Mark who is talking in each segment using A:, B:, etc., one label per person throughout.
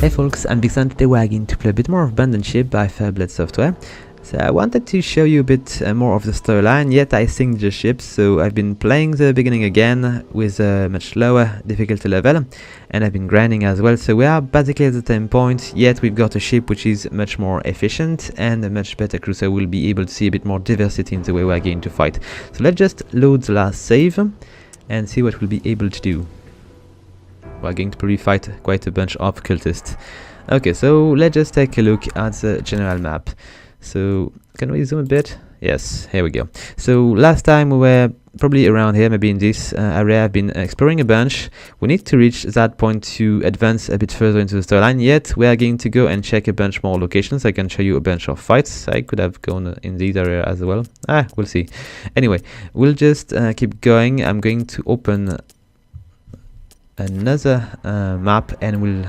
A: Hey folks, I'm Vixen. Today we're going to play a bit more of Abandoned Ship by Fireblood Software. So I wanted to show you a bit more of the storyline, yet I synced the ship, so I've been playing the beginning again with a much lower difficulty level, and I've been grinding as well, so we are basically at the same point, yet we've got a ship which is much more efficient and a much better crew, so we'll be able to see a bit more diversity in the way we're going to fight. So let's just load the last save and see what we'll be able to do. We're going to probably fight quite a bunch of cultists. Okay, so let's just take a look at the general map. So, can we zoom a bit? Yes, here we go. So, last time we were probably around here, maybe in this area. I've been exploring a bunch. We need to reach that point to advance a bit further into the storyline, yet we are going to go and check a bunch more locations. I can show you a bunch of fights. I could have gone in this area as well. We'll see. Anyway, we'll just keep going. I'm going to open another map and we'll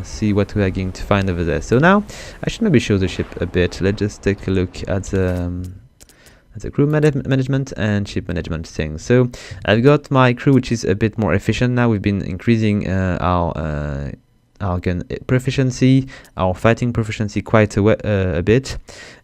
A: see what we are going to find over there. So now I should maybe show the ship a bit. Let's just take a look at the crew management and ship management thing. So I've got my crew which is a bit more efficient now. We've been increasing our gun proficiency, our fighting proficiency quite a bit,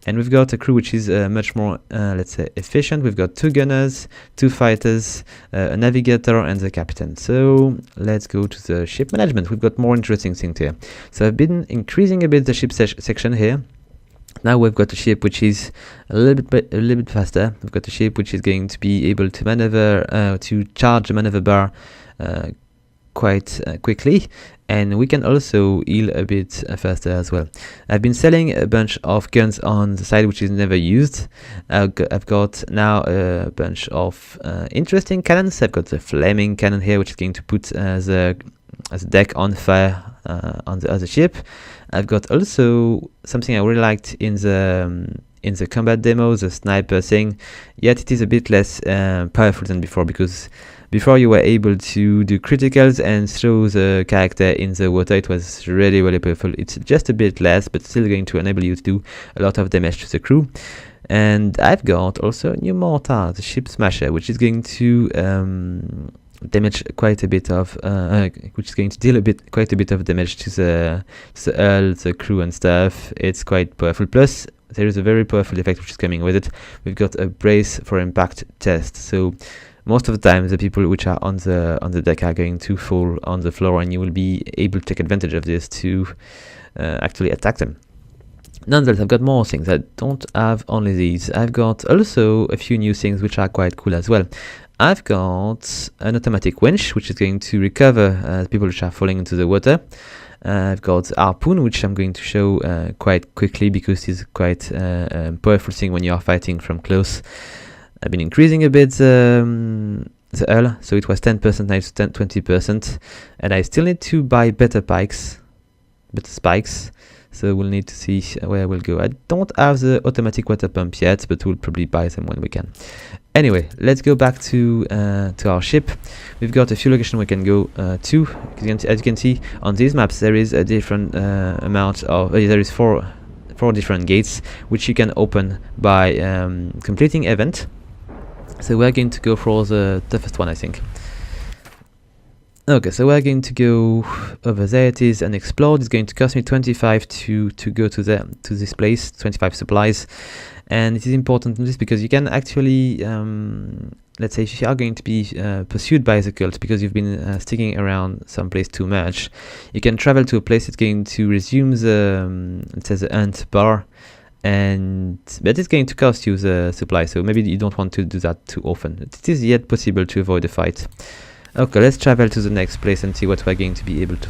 A: and we've got a crew which is much more let's say efficient. We've got 2 gunners, 2 fighters, a navigator and the captain. So let's go to the ship management. We've got more interesting things here. So I've been increasing a bit the ship section here. Now we've got a ship which is a little bit faster. We've got a ship which is going to be able to maneuver to charge the maneuver bar quite quickly, and we can also heal a bit faster as well. I've been selling a bunch of guns on the side which is never used. I've got now a bunch of interesting cannons. I've got the flaming cannon here which is going to put the deck on fire on the other ship. I've got also something I really liked in the combat demo, the sniper thing, yet it is a bit less powerful than before, because before you were able to do criticals and throw the character in the water. It was really powerful. It's just a bit less, but still going to enable you to do a lot of damage to the crew. And I've got also a new mortar, the ship smasher, which is going to damage quite a bit of which is going to deal quite a bit of damage to the hull, the crew and stuff. It's quite powerful. Plus there is a very powerful effect which is coming with it. We've got a brace for impact test, so most of the time the people which are on the deck are going to fall on the floor, and you will be able to take advantage of this to actually attack them. Nonetheless, I've got more things. I don't have only these. I've got also a few new things which are quite cool as well. I've got an automatic winch which is going to recover people which are falling into the water. I've got harpoon, which I'm going to show quite quickly because it's quite a powerful thing when you are fighting from close. I've been increasing a bit the hull, so it was 10%, now it's 20%, and I still need to buy better spikes, so we'll need to see where we'll go. I don't have the automatic water pump yet, but we'll probably buy them when we can. Anyway, let's go back to our ship. We've got a few locations we can go to. As you can see on these maps, there is a different amount of there is four different gates which you can open by completing event. So we're going to go for the toughest one, I think. Okay, so we're going to go over there. It is an explode. It's going to cost me 25 to go to this place, 25 supplies. And it is important in this because you can actually, let's say if you are going to be pursued by the cult because you've been sticking around some place too much, you can travel to a place that's going to resume the, it says the hunt bar, but it's going to cost you the supply, so maybe you don't want to do that too often. It is yet possible to avoid a fight. Okay, let's travel to the next place and see what we're going to be able to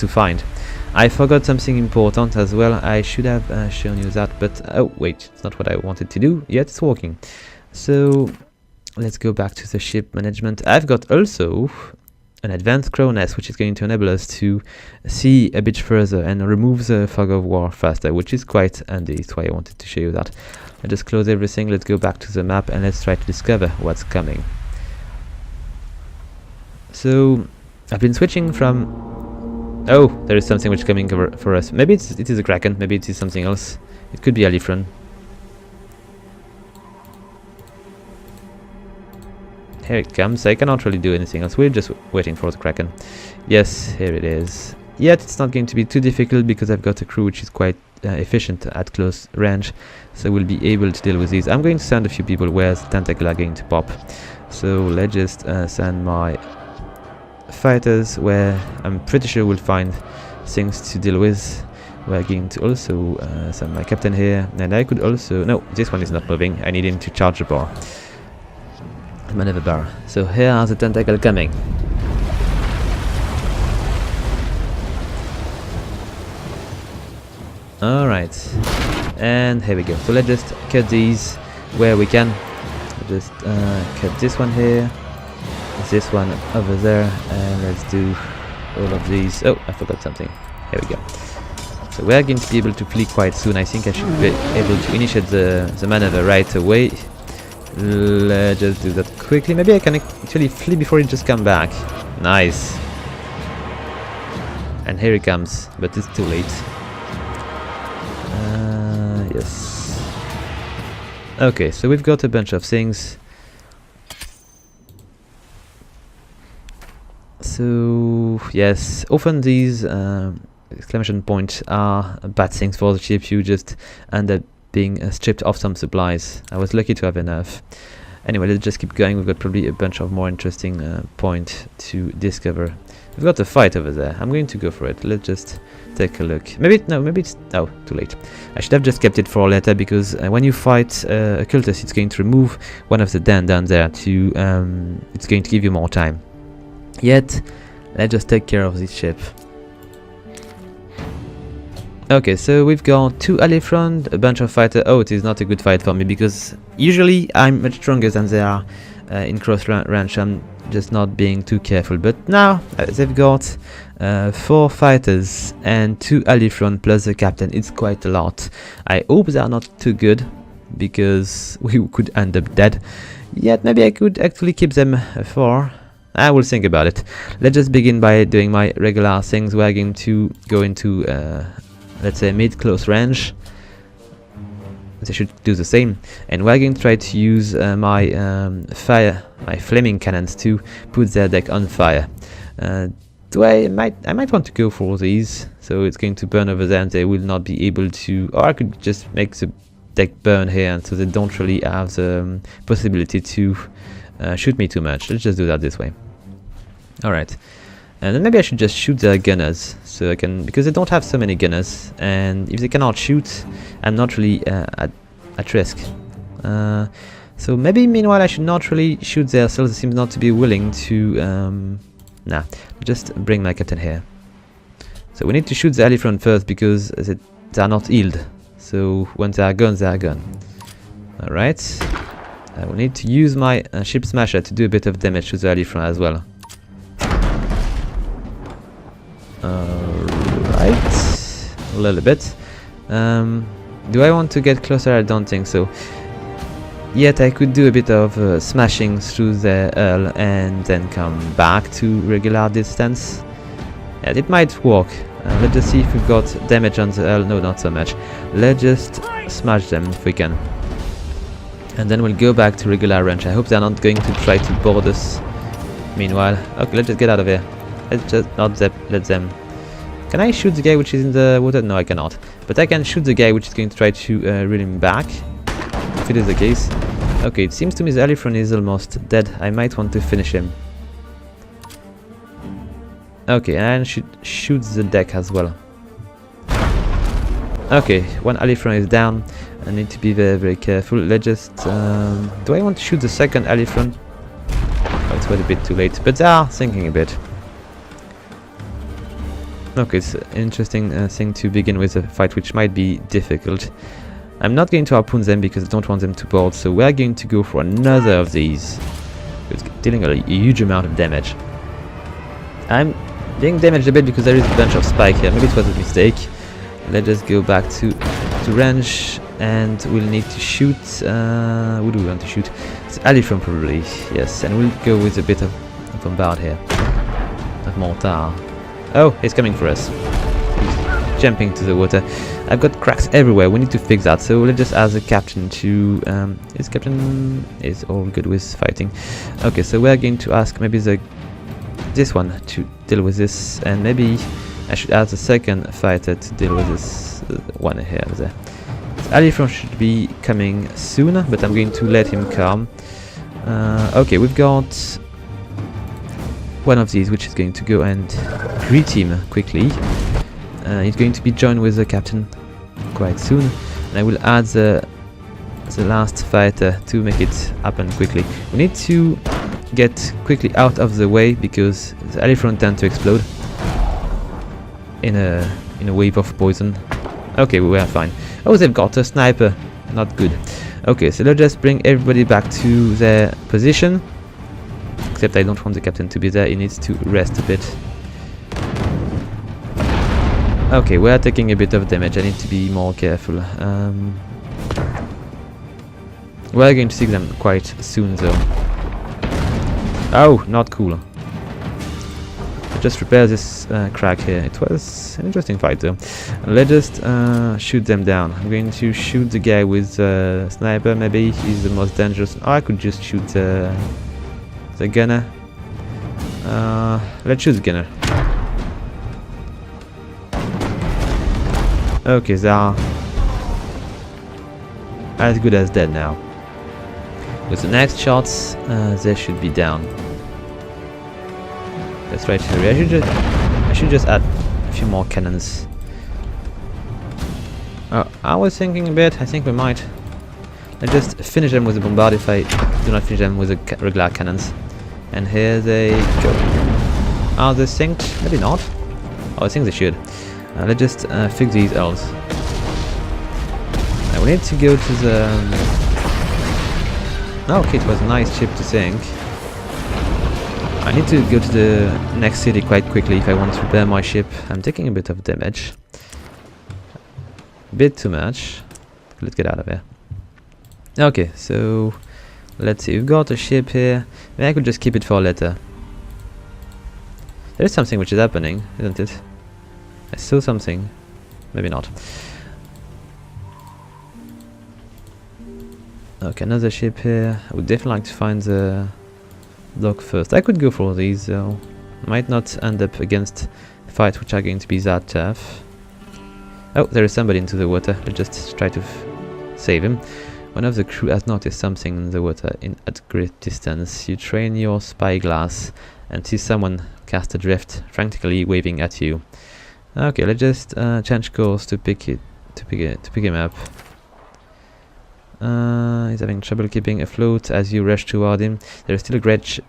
A: find. I forgot something important as well. I should have shown you that, but oh wait, it's not what I wanted to do. Yet it's working. So let's go back to the ship management. I've got also an advanced crow nest, which is going to enable us to see a bit further and remove the fog of war faster, which is quite handy. That's why I wanted to show you that. I'll just close everything. Let's go back to the map and let's try to discover what's coming. So I've been switching from... Oh, there is something which is coming for us. Maybe it is a kraken. Maybe it is something else. It could be a Lifron. Here it comes. I cannot really do anything else. We're just waiting for the kraken. Yes, here it is. Yet it's not going to be too difficult because I've got a crew which is quite efficient at close range, so we'll be able to deal with these. I'm going to send a few people where the tentacle are going to pop. So let's just send my fighters where I'm pretty sure we'll find things to deal with. We're going to also send my captain here, and I could also... No, this one is not moving. I need him to charge the bar. Maneuver bar. So here are the tentacle coming. Alright, and here we go. So let's just cut these where we can. Just cut this one here, this one over there, and let's do all of these. Oh, I forgot something. Here we go. So we're going to be able to flee quite soon. I think I should be able to initiate the maneuver right away. Let's just do that quickly. Maybe I can actually flee before it just come back. Nice. And here it comes, but it's too late. Yes. Okay, so we've got a bunch of things. So yes, often these exclamation points are bad things for the ship. You just end up being stripped of some supplies. I was lucky to have enough. Anyway, let's just keep going. We've got probably a bunch of more interesting points to discover. We've got a fight over there. I'm going to go for it. Let's just take a look. Maybe it's... Oh, too late. I should have just kept it for later, because when you fight a cultist, it's going to remove one of the den down there to... it's going to give you more time. Yet, let's just take care of this ship. Okay, so we've got 2 ally front, a bunch of fighters. Oh, it is not a good fight for me, because usually I'm much stronger than they are in cross range. I'm just not being too careful. But now they've got 4 fighters and 2 ally front plus the captain. It's quite a lot. I hope they are not too good, because we could end up dead. Yet maybe I could actually keep them 4. I will think about it. Let's just begin by doing my regular things. We're going to go into let's say mid-close range. They should do the same, and we're going to try to use my flaming cannons to put their deck on fire. I might want to go for these, so it's going to burn over there and they will not be able to, or I could just make the deck burn here, and so they don't really have the possibility to shoot me too much. Let's just do that this way. Alright. And then maybe I should just shoot their gunners, so I can, because they don't have so many gunners, and if they cannot shoot, I'm not really at risk. So maybe meanwhile I should not really shoot their cells. They seem not to be willing to. Nah, just bring my captain here. So we need to shoot the ally front first, because they are not healed. So when they are gone, they are gone. Alright. I will need to use my ship smasher to do a bit of damage to the ally front as well. Alright, a little bit. Do I want to get closer? I don't think so. Yet I could do a bit of smashing through the hull and then come back to regular distance. And it might work. Let's just see if we've got damage on the hull. No, not so much. Let's just smash them if we can. And then we'll go back to regular range. I hope they're not going to try to board us meanwhile. Okay, let's just get out of here. Let's just not let them. Can I shoot the guy which is in the water? No, I cannot. But I can shoot the guy which is going to try to reel him back, if it is the case. Okay, it seems to me the ally front is almost dead. I might want to finish him. Okay, and I should shoot the deck as well. Okay, one ally front is down. I need to be very, very careful. Let's just... do I want to shoot the second ally front? Oh, it's quite a bit too late, but they are thinking a bit. Okay, it's an interesting thing to begin with, a fight which might be difficult. I'm not going to harpoon them because I don't want them to board, so we're going to go for another of these. It's dealing a huge amount of damage. I'm being damaged a bit because there is a bunch of spike here. Maybe it was a mistake. Let's just go back to range, and we'll need to shoot. Who do we want to shoot? It's ally front probably, yes. And we'll go with a bit of bombard here, of mortar. Oh, he's coming for us. He's jumping to the water. I've got cracks everywhere. We need to fix that. So let's just ask the captain to... his captain is all good with fighting. Okay, so we're going to ask maybe this one to deal with this. And maybe I should add a second fighter to deal with this one here. There. Alifron should be coming soon, but I'm going to let him come. Okay, we've got one of these which is going to go and greet him quickly. He's going to be joined with the captain quite soon, and I will add the last fighter to make it happen quickly. We need to get quickly out of the way because the Alifron tend to explode in a wave of poison. Okay, we are fine. Oh, they've got a sniper. Not good. Okay, so let's just bring everybody back to their position. Except I don't want the captain to be there. He needs to rest a bit. Okay, we are taking a bit of damage. I need to be more careful. We are going to see them quite soon, though. Oh, not cool. Just repair this crack here. It was an interesting fight, though. Let's just shoot them down. I'm going to shoot the guy with sniper. Maybe he's the most dangerous. Oh, I could just shoot the gunner. Let's shoot the gunner. Okay, they are as good as dead now. With the next shots, they should be down. Let's try to hurry. I should just add a few more cannons. I was thinking a bit. I think we might. Let's just finish them with the bombard if I do not finish them with the regular cannons. And here they go. Are they synced? Maybe not. Oh, I think they should. Let's just fix these elves. Now we need to go to the... okay, it was a nice ship to sink. I need to go to the next city quite quickly if I want to repair my ship. I'm taking a bit of damage. A bit too much. Let's get out of here. Okay, so let's see. We've got a ship here. Maybe I could just keep it for later. There is something which is happening, isn't it? I saw something. Maybe not. Okay, another ship here. I would definitely like to find the dock first. I could go for these though. Might not end up against fights which are going to be that tough. Oh, there is somebody into the water. Let's just try to save him. One of the crew has noticed something in the water at great distance. You train your spyglass and see someone cast adrift, frantically waving at you. Okay, let's just change course to pick him up. He's having trouble keeping afloat as you rush toward him. There is still a great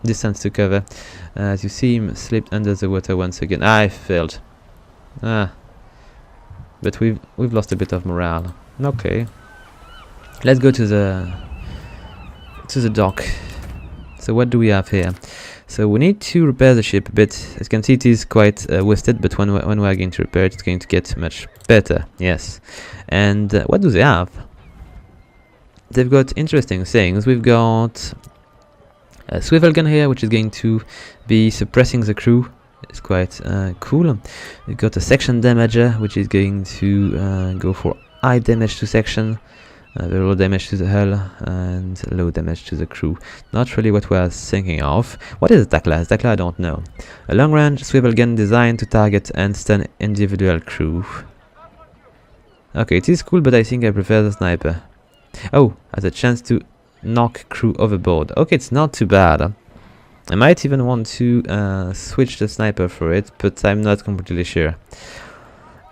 A: distance to cover. As you see him slip under the water once again. I failed. But we've lost a bit of morale. Okay. Let's go to the dock. So what do we have here? So we need to repair the ship a bit. As you can see, it is quite wasted, but when we are going to repair it, it's going to get much better. Yes. And what do they have? They've got interesting things. We've got a swivel gun here, which is going to be suppressing the crew. It's quite cool. We've got a section damager, which is going to go for high damage to section, very low damage to the hull, and low damage to the crew. Not really what we are thinking of. What is that class? That class I don't know. A long-range swivel gun designed to target and stun individual crew. Okay, it is cool, but I think I prefer the sniper. Oh, has a chance to knock crew overboard. Okay, it's not too bad. I might even want to switch the sniper for it, but I'm not completely sure.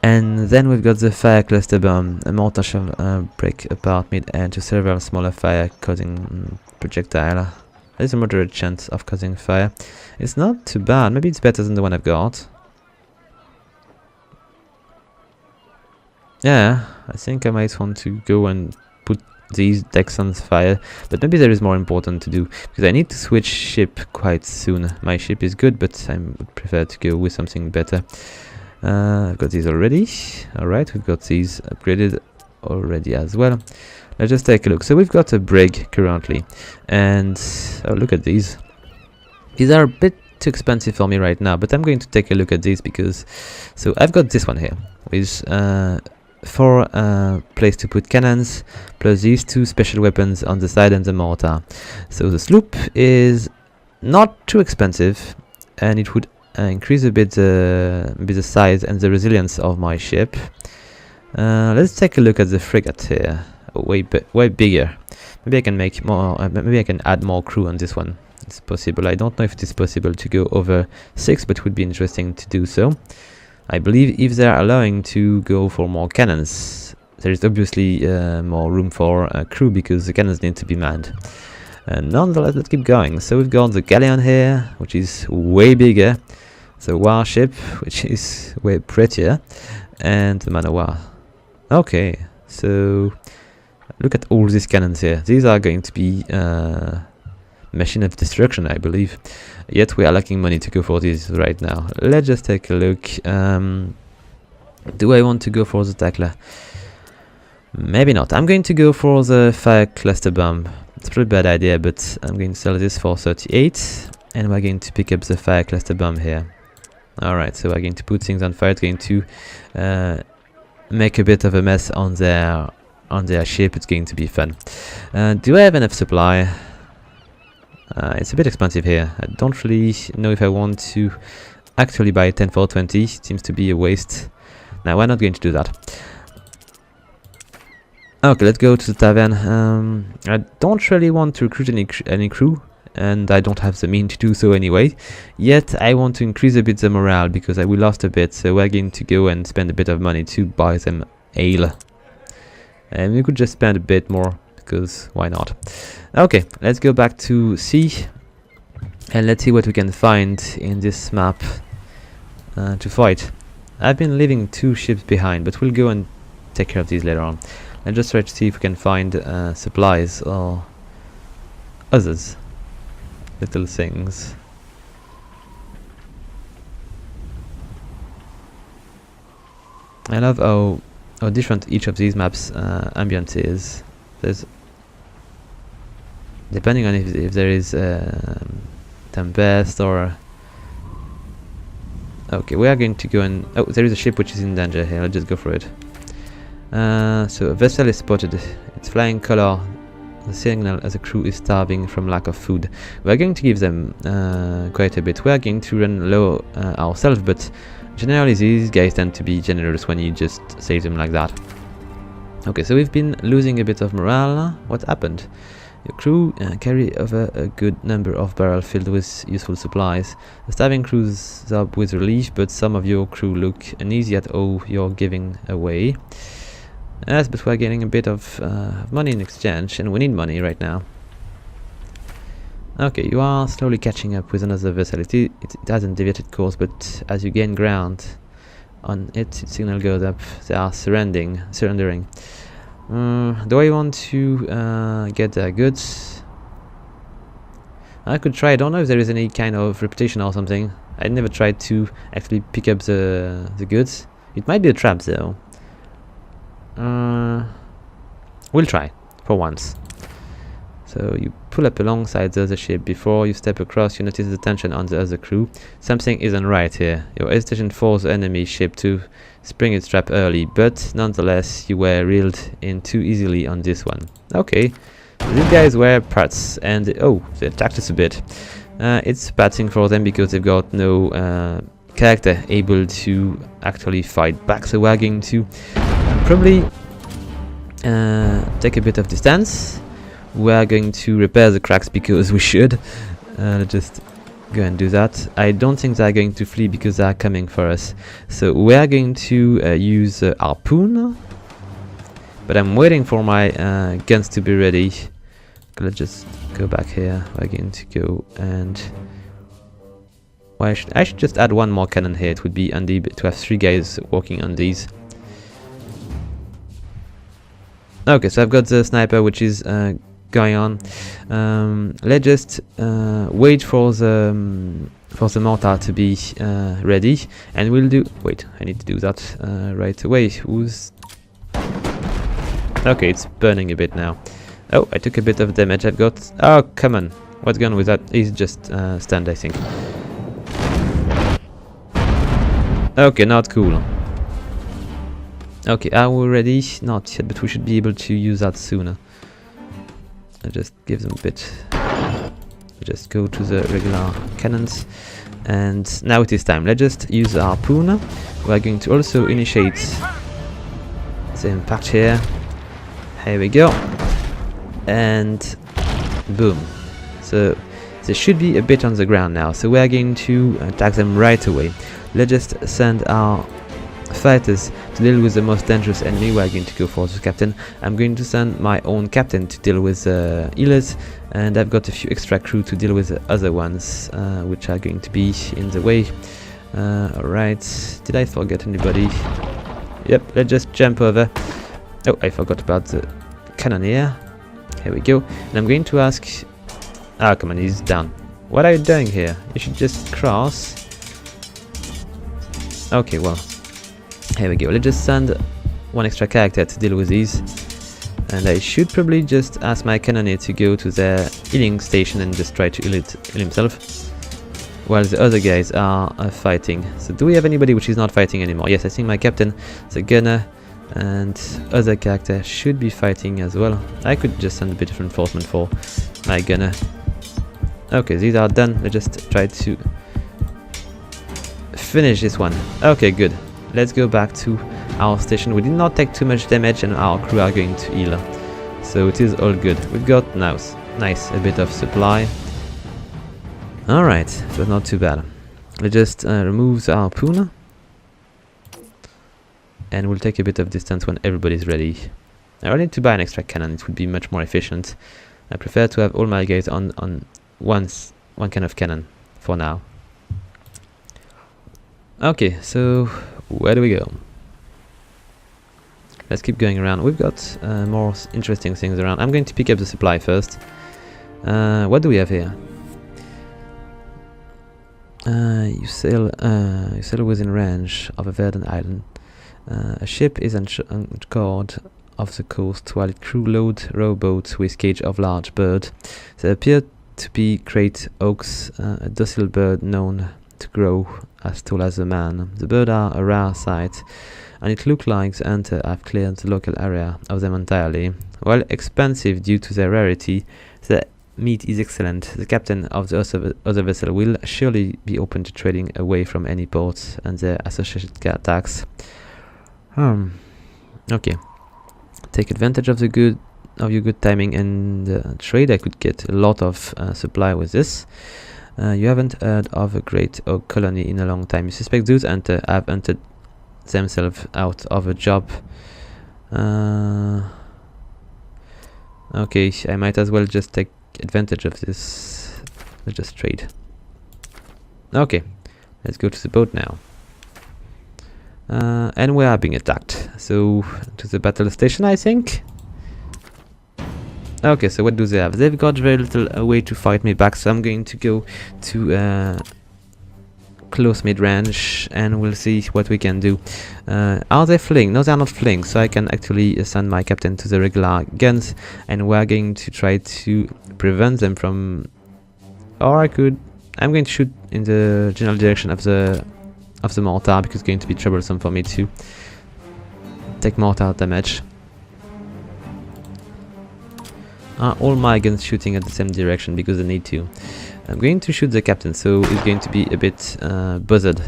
A: And then we've got the fire cluster bomb. A mortar shall break apart mid-air to several smaller fire-causing projectile. There's a moderate chance of causing fire. It's not too bad. Maybe it's better than the one I've got. Yeah, I think I might want to go and put these decks on fire, but maybe there is more important to do, because I need to switch ship quite soon. My ship is good, but I would prefer to go with something better. I've got these already. Alright, we've got these upgraded already as well. Let's just take a look. So we've got a brig currently, and oh, look at these. These are a bit too expensive for me right now, but I'm going to take a look at these because... So I've got this one here with 4 place to put cannons, plus these 2 special weapons on the side and the mortar. So the sloop is not too expensive, and it would increase a bit the size and the resilience of my ship. Let's take a look at the frigate here. Way bigger. Maybe I can make more. Maybe I can add more crew on this one. It's possible. I don't know if it is possible to go over 6, but it would be interesting to do so. I believe if they are allowing to go for more cannons, there is obviously more room for crew because the cannons need to be manned. Nonetheless, let's keep going. So we've got the galleon here, which is way bigger. The warship, which is way prettier, and the man of war. Okay, so look at all these cannons here. These are going to be machine of destruction, I believe. Yet we are lacking money to go for these right now. Let's just take a look. Do I want to go for the tackler? Maybe not. I'm going to go for the fire cluster bomb. It's a pretty bad idea, but I'm going to sell this for 38, and we're going to pick up the fire cluster bomb here. Alright, so we're going to put things on fire. It's going to make a bit of a mess on their ship. It's going to be fun. Do I have enough supply? It's a bit expensive here. I don't really know if I want to actually buy 10 for 20. It seems to be a waste. Now we're not going to do that. Okay, let's go to the tavern. I don't really want to recruit any crew, and I don't have the means to do so anyway. Yet I want to increase a bit the morale because we lost a bit, so we're going to go and spend a bit of money to buy them ale. And we could just spend a bit more because why not? Okay, let's go back to sea and let's see what we can find in this map to fight. I've been leaving 2 ships behind, but we'll go and take care of these later on. And just try to see if we can find supplies or others little things. I love how different each of these maps ambient is. There's, depending on if there is tempest or. Okay, we are going to go and there is a ship which is in danger here. Let's just go for it. So a vessel is spotted. Its flying color, the signal as a crew is starving from lack of food. We are going to give them quite a bit. We are going to run low ourselves, but generally these guys tend to be generous when you just save them like that. Okay, so we've been losing a bit of morale. What happened? Your crew carry over a good number of barrels filled with useful supplies. The starving crew's up with relief, but some of your crew look uneasy at all you're giving away. Yes, but we're getting a bit of money in exchange, and we need money right now. Okay, you are slowly catching up with another vessel. It hasn't deviated course, but as you gain ground on it, its signal goes up. They are surrendering. Do I want to get their goods? I could try. I don't know if there is any kind of reputation or something. I never tried to actually pick up the goods. It might be a trap though. We'll try for once. So you pull up alongside the other ship. Before you step across, you notice the tension on the other crew. Something isn't right here. Your hesitation forced the enemy ship to spring its trap early, but nonetheless you were reeled in too easily on this one. Okay, so these guys were parts, and they attacked us a bit. It's a bad thing for them because they've got no character able to actually fight back, so we're going to probably take a bit of distance. We're going to repair the cracks because we should. Just go and do that. I don't think they're going to flee because they're coming for us. So we're going to use harpoon. But I'm waiting for my guns to be ready. Let's just go back here. We're going to go and... Well, I should just add one more cannon here. It would be handy to have 3 guys working on these. Okay, so I've got the sniper, which is going on. Let's just wait for the mortar to be ready, and we'll do. Wait, I need to do that right away. Who's? Okay, it's burning a bit now. Oh, I took a bit of damage. I've got. Oh, come on! What's going on with that? He's just stunned, I think. Okay, not cool. Okay, are we ready? Not yet, but we should be able to use that sooner. I just give them a bit. Just go to the regular cannons. And now it is time. Let's just use our harpoon. We're going to also initiate the impact here. Here we go. And boom. So they should be a bit on the ground now. So we're going to attack them right away. Let's just send our fighters to deal with the most dangerous enemy. We're going to go for the captain. I'm going to send my own captain to deal with healers, and I've got a few extra crew to deal with the other ones, which are going to be in the way. Alright, did I forget anybody? Yep, let's just jump over. Oh, I forgot about the cannoneer. Here we go. And I'm going to ask... Ah, come on, he's down. What are you doing here? You should just cross. Okay, well, here we go. Let's just send one extra character to deal with these. And I should probably just ask my cannoneer to go to their healing station and just try to heal himself, while the other guys are fighting. So do we have anybody which is not fighting anymore? Yes, I think my captain, the gunner, and other character should be fighting as well. I could just send a bit of reinforcement for my gunner. Okay, these are done. Let's just try to finish this one. Okay, good. Let's go back to our station. We did not take too much damage and our crew are going to heal. So it is all good. We've got now nice a bit of supply. Alright, it was not too bad. Let's just remove the harpoon. And we'll take a bit of distance when everybody's ready. I need to buy an extra cannon. It would be much more efficient. I prefer to have all my guys on one kind of cannon for now. Okay, so where do we go? Let's keep going around. We've got more interesting things around. I'm going to pick up the supply first. What do we have here? You sail within range of a verdant island. A ship is anchored off the coast while its crew load rowboats with cage of large bird. They appear to be great oaks, a docile bird known to grow as tall as a man. The birds are a rare sight, and it looks like the hunter have cleared the local area of them entirely. While expensive due to their rarity, the meat is excellent. The captain of the other vessel will surely be open to trading away from any ports and their associated tax. Okay. Take advantage of your good timing and trade. I could get a lot of supply with this. You haven't heard of a great oak colony in a long time. You suspect those hunters have hunted themselves out of a job. Okay, I might as well just take advantage of this. Let's just trade. Okay, let's go to the boat now. And we are being attacked. So, to the battle station, I think. Okay, so what do they have? They've got very little way to fight me back, so I'm going to go to close mid-range and we'll see what we can do. Are they fleeing? No, they are not fleeing, so I can actually send my captain to the regular guns and we're going to try to prevent them from... Or I'm going to shoot in the general direction of the mortar, because it's going to be troublesome for me to take mortar damage. All my guns shooting at the same direction because they need to. I'm going to shoot the captain, so he's going to be a bit buzzed,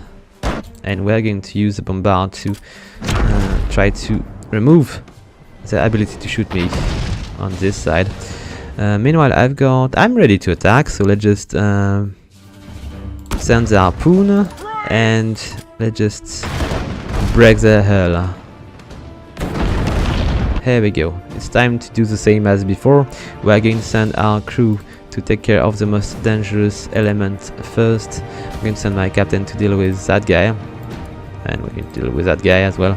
A: and we're going to use the bombard to try to remove the ability to shoot me on this side. Meanwhile, I'm ready to attack, so let's just send the harpoon and let's just break their hull. Here we go. It's time to do the same as before. We're going to send our crew to take care of the most dangerous element first. I'm going to send my captain to deal with that guy, and we're going to deal with that guy as well.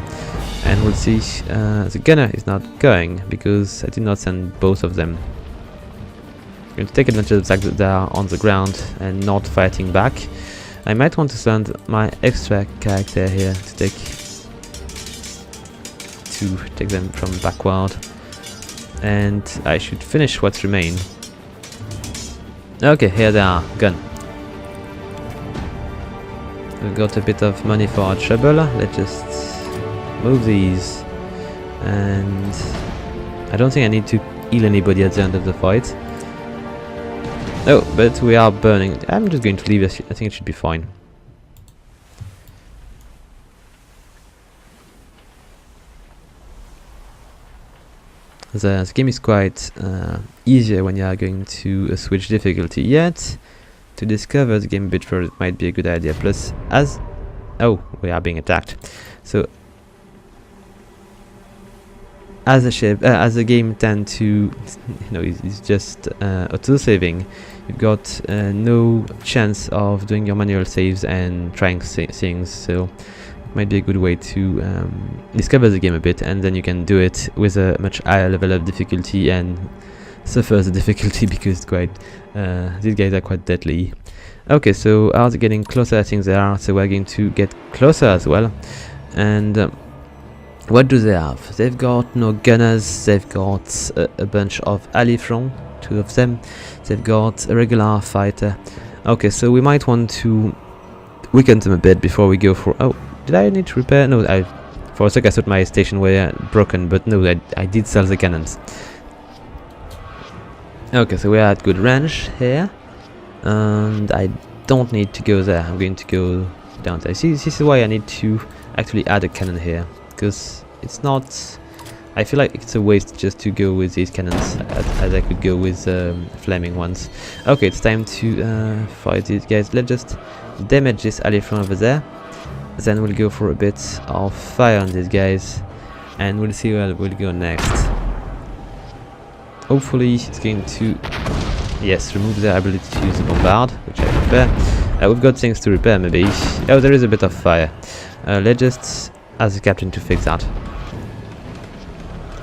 A: And we'll see. The gunner is not going because I did not send both of them. I'm going to take advantage of the fact that they are on the ground and not fighting back. I might want to send my extra character here to take them from backward, and I should finish what's remained. Okay, here they are. Gun. We've got a bit of money for our trouble. Let's just move these, and I don't think I need to heal anybody at the end of the fight. Oh, but we are burning. I'm just going to leave this. I think it should be fine. The game is quite easier when you are going to switch difficulty. Yet, to discover the game a bit further, it might be a good idea. Plus, as... Oh, we are being attacked. So, as a game tend to, you know, it's just auto-saving, you've got no chance of doing your manual saves and trying things, so it might be a good way to discover the game a bit, and then you can do it with a much higher level of difficulty and suffer the difficulty because it's quite, these guys are quite deadly. Okay, so are they getting closer? I think they are, so we're going to get closer as well. And what do they have? They've got no gunners, they've got a bunch of alifrons, 2 of them. They've got a regular fighter. Okay, so we might want to weaken them a bit before we go for... Oh, did I need to repair? No, for a sec I thought my station were broken, but no, I did sell the cannons. Okay, so we are at good range here. And I don't need to go there, I'm going to go down there. See, this is why I need to actually add a cannon here. Because it's not... I feel like it's a waste just to go with these cannons as I could go with flaming ones. Okay, it's time to fight these guys. Let's just damage this alifron over there. Then we'll go for a bit of fire on these guys. And we'll see where we'll go next. Hopefully it's going to... Yes, remove their ability to use the bombard, which I repair. We've got things to repair maybe. Oh, there is a bit of fire. Let's just... ask the captain to fix that.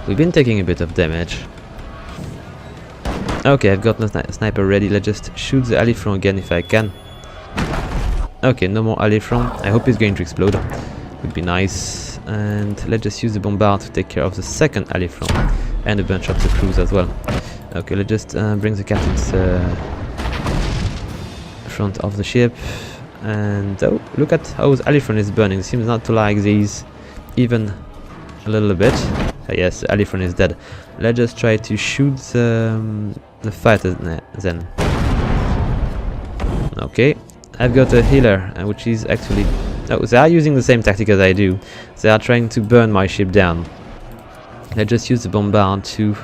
A: We've been taking a bit of damage. Okay, I've got no sniper ready. Let's just shoot the alifron again if I can. Okay, no more alifron. I hope it's going to explode. Would be nice. And let's just use the bombard to take care of the second alifron and a bunch of the crews as well. Okay, let's just bring the captain to front of the ship. And oh, look at how the alifron is burning. It seems not to like these even a little bit. Yes, the alifron is dead. Let's just try to shoot the fighter then. Okay, I've got a healer, which is actually... Oh, they are using the same tactic as I do. They are trying to burn my ship down. Let's just use the bombard to...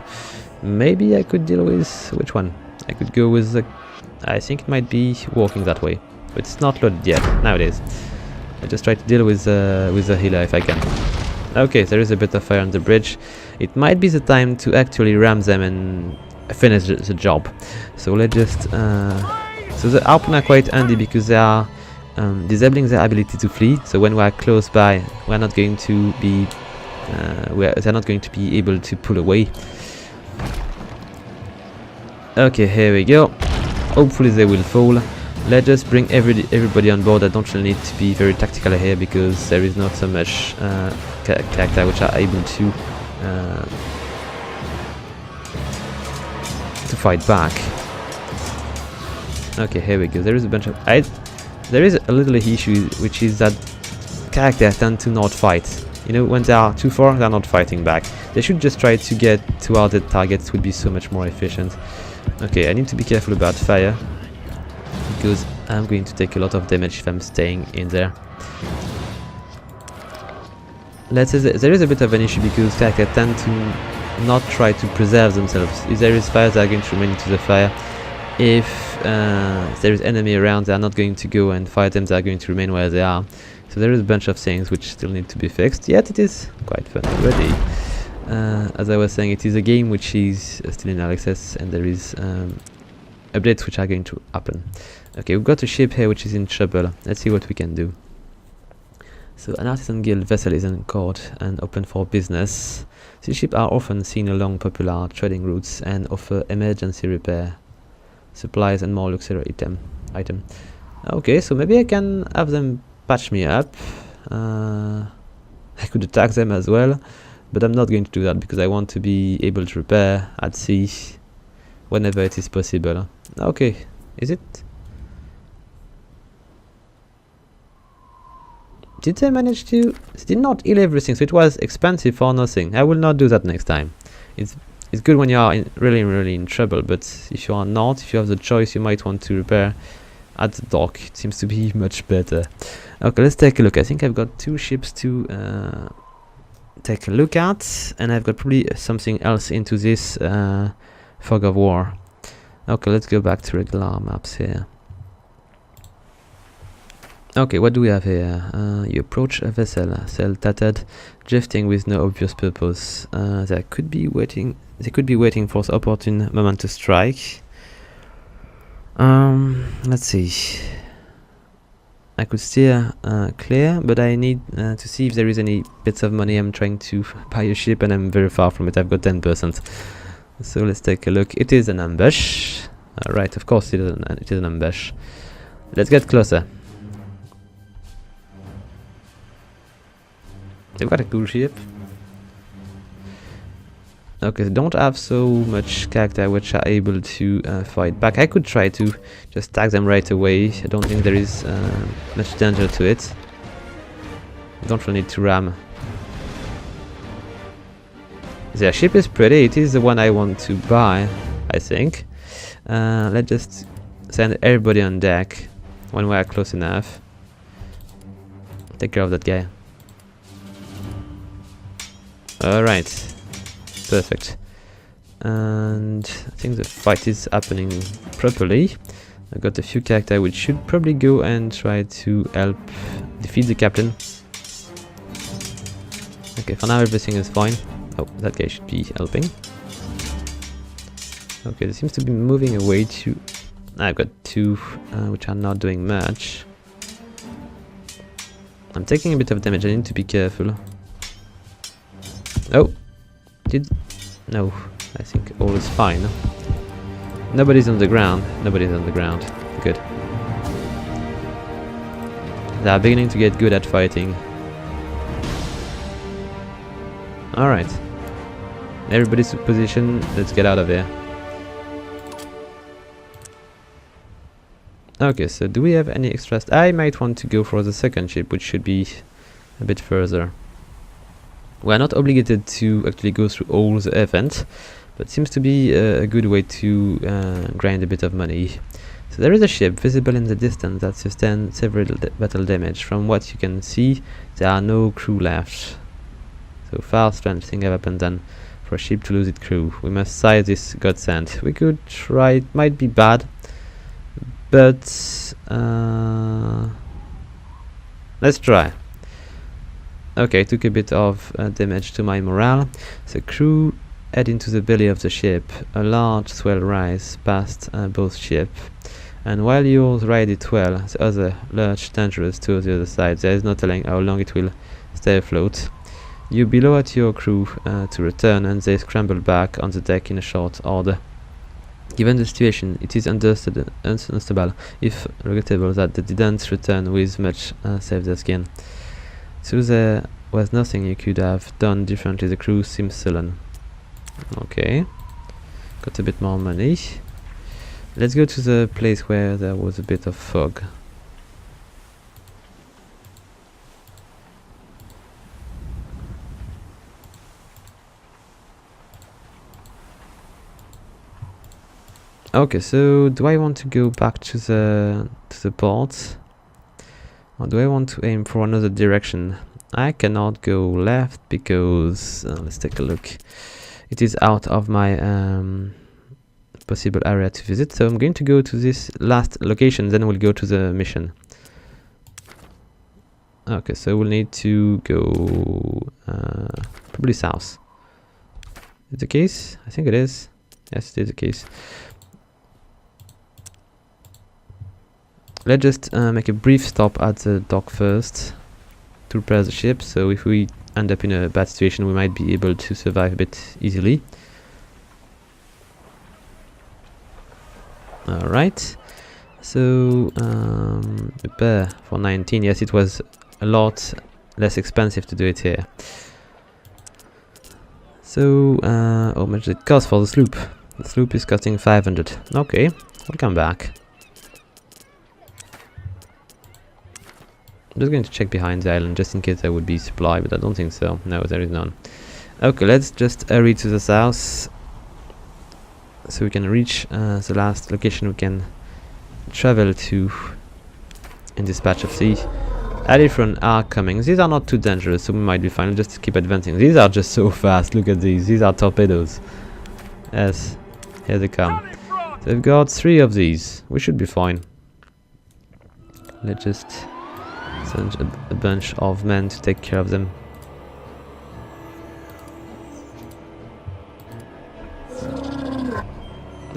A: Maybe I could deal with... Which one? I could go with the... I think it might be walking that way. But it's not loaded yet. Now it is. I just try to deal with the healer if I can. Okay, there is a bit of fire on the bridge. It might be the time to actually ram them and finish the job. So let's just... so the harpoon are quite handy because they are disabling their ability to flee. So when we are close by, we're not going to be... they're not going to be able to pull away. Okay, here we go. Hopefully they will fall. Let's just bring everybody on board. I don't really need to be very tactical here because there is not so much character which are able to fight back. Okay, here we go. There is a bunch of... there is a little issue, which is that characters tend to not fight. You know, when they are too far, they're not fighting back. They should just try to get toward the targets. It would be so much more efficient. Okay, I need to be careful about fire, because I'm going to take a lot of damage if I'm staying in there. Let's say there is a bit of an issue because characters tend to not try to preserve themselves. If there is fire, they are going to remain into the fire. If there is enemy around, they are not going to go and fight them, they are going to remain where they are. So there is a bunch of things which still need to be fixed, yet it is quite fun already. As I was saying, it is a game which is still in early access, and there is updates which are going to happen. Okay, we've got a ship here which is in trouble. Let's see what we can do. So an artisan guild vessel is in court and open for business. These ships are often seen along popular trading routes and offer emergency repair, supplies and more luxury item. Okay, so maybe I can have them patch me up. I could attack them as well, but I'm not going to do that because I want to be able to repair at sea whenever it is possible. Okay, is it? Did they manage to... They did not heal everything, so it was expensive for nothing. I will not do that next time. It's it's good when you are really in trouble, but if you are not, if you have the choice, you might want to repair at the dock. It seems to be much better. Okay, let's take a look. I think I've got 2 ships to take a look at, and I've got probably something else into this fog of war. Okay, let's go back to regular maps here. Okay, what do we have here? You approach a vessel, sail tattered, drifting with no obvious purpose. They could be waiting for the opportune moment to strike. Let's see. I could steer clear, but I need to see if there is any bits of money. I'm trying to buy a ship, and I'm very far from it. I've got 10%. So let's take a look. It is an ambush. Right, of course it is an ambush. Let's get closer. They've got a cool ship. Okay, they don't have so much character which are able to fight back. I could try to just tag them right away. I don't think there is much danger to it. I don't really need to ram. Their ship is pretty. It is the one I want to buy, I think. Let's just send everybody on deck when we are close enough. Take care of that guy. Alright, perfect. And I think the fight is happening properly. I've got a few characters which should probably go and try to help defeat the captain. Okay, for now everything is fine. Oh, that guy should be helping. Okay, there seems to be moving away to... I've got 2 which are not doing much. I'm taking a bit of damage, I need to be careful. Oh, no, I think all is fine. Nobody's on the ground. Nobody's on the ground. Good. They are beginning to get good at fighting. Alright. Everybody's in position. Let's get out of here. Okay, so do we have any extras? I might want to go for the second ship, which should be a bit further. We are not obligated to actually go through all the events, but seems to be a good way to grind a bit of money. So there is a ship visible in the distance that sustained several battle damage. From what you can see, there are no crew left. So far strange thing have happened then for a ship to lose its crew. We must size this godsend. We could try, it might be bad, but let's try. Okay, took a bit of damage to my morale. The crew head into the belly of the ship. A large swell rise past both ships, and while yours ride it well, the other lurch dangerous to the other side. There is no telling how long it will stay afloat. You below at your crew to return, and they scramble back on the deck in a short order. Given the situation, it is understandable, if regrettable, that they didn't return with much save their skin. So there was nothing you could have done differently. The crew seems sullen. Okay, got a bit more money. Let's go to the place where there was a bit of fog. Okay, so do I want to go back to the port? Or do I want to aim for another direction? I cannot go left because let's take a look. It is out of my possible area to visit, so I'm going to go to this last location, then we'll go to the mission. Okay, so we'll need to go probably south. Is it the case? I think it is. Yes, it is the case. Let's just make a brief stop at the dock first to repair the ship, so if we end up in a bad situation we might be able to survive a bit easily. Alright, so repair for 19, yes, it was a lot less expensive to do it here. So how much did it cost for the sloop? The sloop is costing 500. Okay, we'll come back. I'm just going to check behind the island just in case there would be supply, but I don't think so. No, there is none. Okay, let's just hurry to the south so we can reach the last location we can travel to in this patch of sea. Alifron are coming. These are not too dangerous, so we might be fine. Just keep advancing. These are just so fast. Look at these. These are torpedoes. Yes, here they come. So we've got 3 of these. We should be fine. Let's just send a bunch of men to take care of them.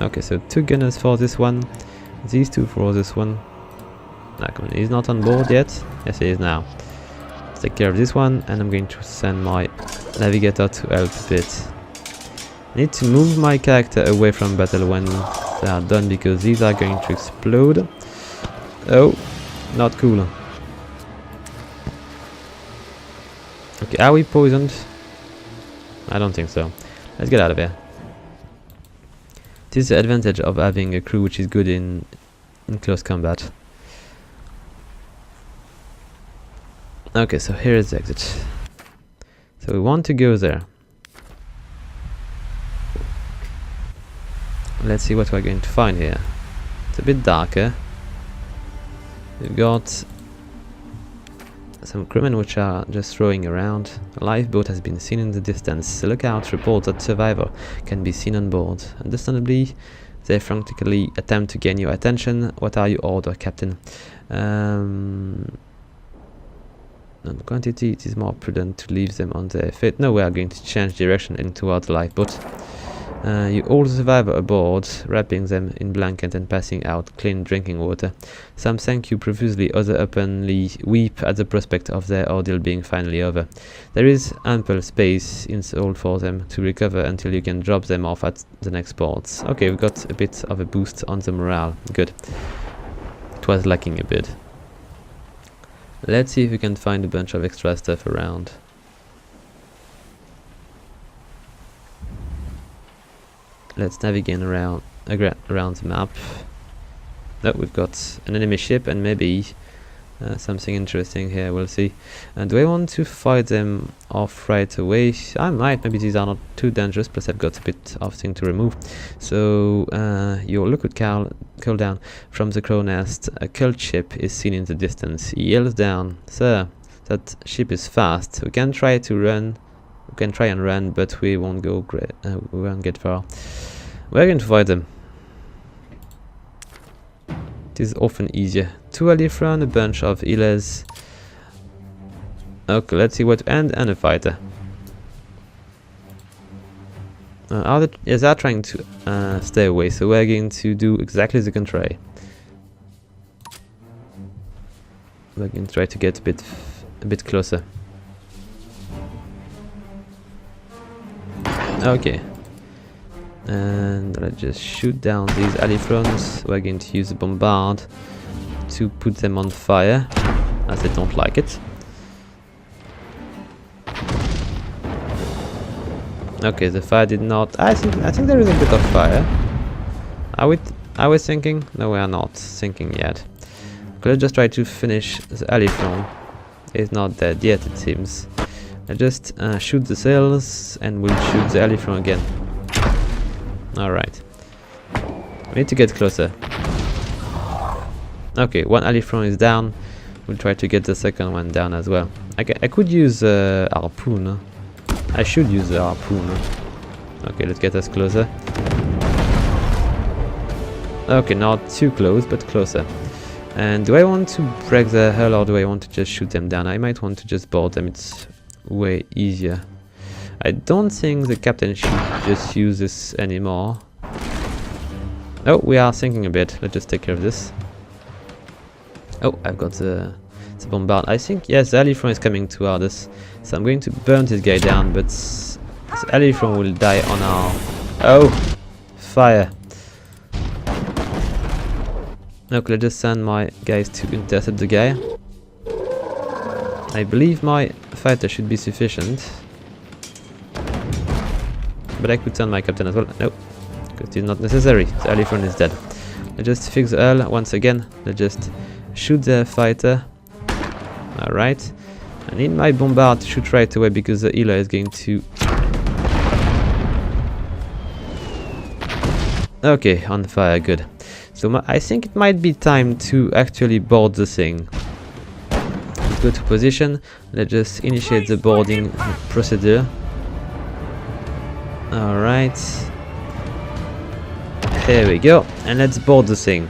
A: Okay, so 2 gunners for this one. These 2 for this one. Come on, he's not on board yet. Yes, he is now. Let's take care of this one, and I'm going to send my navigator to help a bit. I need to move my character away from battle when they are done, because these are going to explode. Oh, not cool. Okay, are we poisoned? I don't think so. Let's get out of here. This is the advantage of having a crew which is good in close combat. Okay, so here is the exit. So we want to go there. Let's see what we're going to find here. It's a bit darker. We've got some crewmen which are just throwing around. A lifeboat has been seen in the distance. The lookout reports that survivor can be seen on board. Understandably, they frantically attempt to gain your attention. What are your orders, Captain? On quantity, it is more prudent to leave them on their fate. No, we are going to change direction and towards the lifeboat. You all survivor aboard, wrapping them in blanket and passing out clean drinking water. Some thank you profusely, others openly weep at the prospect of their ordeal being finally over. There is ample space in Seoul for them to recover until you can drop them off at the next ports. Okay, we got a bit of a boost on the morale. Good. It was lacking a bit. Let's see if we can find a bunch of extra stuff around. Let's navigate around the map. Oh, we've got an enemy ship and maybe something interesting here. We'll see. Do I want to fight them off right away? I might. Maybe these are not too dangerous. Plus, I've got a bit of thing to remove. So your look call down from the crow nest. A cult ship is seen in the distance. He yells down, "Sir, that ship is fast. We can try to run. We can try and run, but we won't go great. We won't get far. We're going to fight them. It is often easier. 2 Alifron, a bunch of healers. Okay, let's see what and a fighter. Yes, they're trying to stay away, so we're going to do exactly the contrary. We're going to try to get a bit closer. Okay. And let's just shoot down these Alifrons. We're going to use a bombard to put them on fire, as they don't like it. Okay, the fire did not. I think there is a bit of fire. Are we sinking? No, we are not sinking yet. Okay, let's just try to finish the Alifron. It's not dead yet, it seems. Let's just shoot the sails, and we'll shoot the Alifron again. Alright. We need to get closer. Okay, 1 Alifron is down. We'll try to get the second one down as well. I could use harpoon. I should use the harpoon. Okay, let's get us closer. Okay, not too close, but closer. And do I want to break the hull or do I want to just shoot them down? I might want to just board them. It's way easier. I don't think the captain should just use this anymore. Oh, we are sinking a bit. Let's just take care of this. Oh, I've got the bombard. I think, yes, the Alifron is coming toward us. So I'm going to burn this guy down, but this Alifron will die on our... Oh! Fire! Okay, let's just send my guys to intercept the guy. I believe my fighter should be sufficient. But I could send my captain as well. Nope, because it's not necessary. The Alifron is dead. Let's just fix the hull once again. Let's just shoot the fighter. Alright. I need my bombard to shoot right away because the healer is going to... Okay, on fire, good. So I think it might be time to actually board the thing. Let's go to position. Let's just initiate the boarding procedure. Alright. Here we go. And let's board the thing.